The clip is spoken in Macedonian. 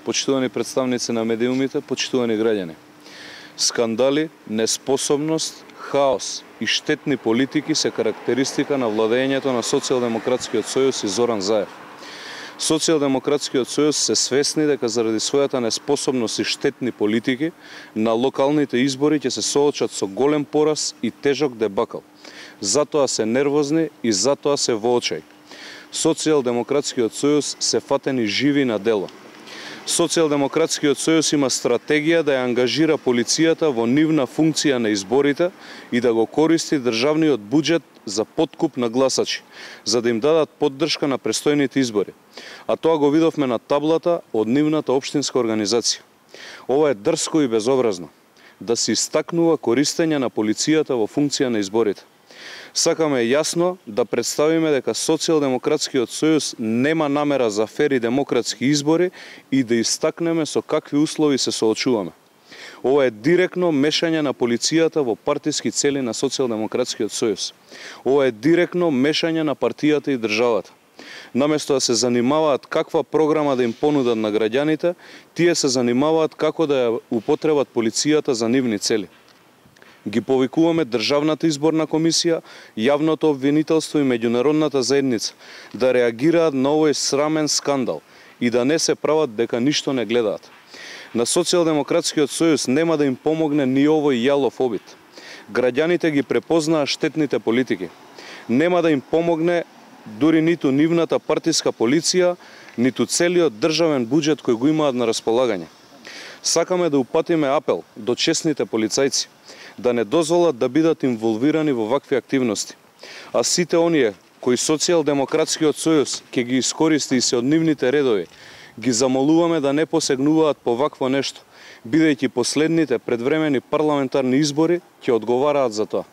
почитувани представници на медиумите, почитувани граѓани. Скандали, неспособност, хаос и штетни политики се карактеристика на владењето на Социјалдемократскиот сојуз и Зоран Заев. Социјалдемократскиот сојуз се свесни дека заради својата неспособност и штетни политики на локалните избори ќе се соочат со голем пораз и тежок дебакл. Затоа се нервозни и затоа се во очај. Социјалдемократскиот сојуз се фатени живи на дело. Социјалдемократскиот сојуз има стратегија да ја ангажира полицијата во нивна функција на изборите и да го користи државниот буџет за подкуп на гласачи, за да им дадат поддршка на престојните избори. А тоа го видовме на таблата од нивната општинска организација. Ова е дрско и безобразно, да се истакнува користење на полицијата во функција на изборите. Сакаме јасно да представиме дека Социјалдемократскиот сојуз нема намера за фер и демократски избори и да истакнеме со какви услови се соочуваме. Ова е директно мешање на полицијата во партиски цели на Социјалдемократскиот сојуз. Ова е директно мешање на партијата и државата. Наместо да се занимаваат каква програма да им понудат на граѓаните, тие се занимаваат како да ја употребат полицијата за нивни цели. Ги повикуваме Државната изборна комисија, јавното обвинителство и меѓународната заедница да реагираат на овој срамен скандал и да не се прават дека ништо не гледаат. На Социјалдемократскиот сојуз нема да им помогне ни овој јалов обид. Граѓаните ги препознаа штетните политики. Нема да им помогне дури ниту нивната партиска полиција, ниту целиот државен буџет кој го имаат на располагање. Сакаме да упатиме апел до честните полицајци да не дозволат да бидат инволвирани во вакви активности. А сите оние кои Социјалдемократскиот сојуз ќе ги искористи и се од нивните редови, ги замолуваме да не посегнуваат по вакво нешто, бидејќи последните предвремени парламентарни избори ќе одговараат за тоа.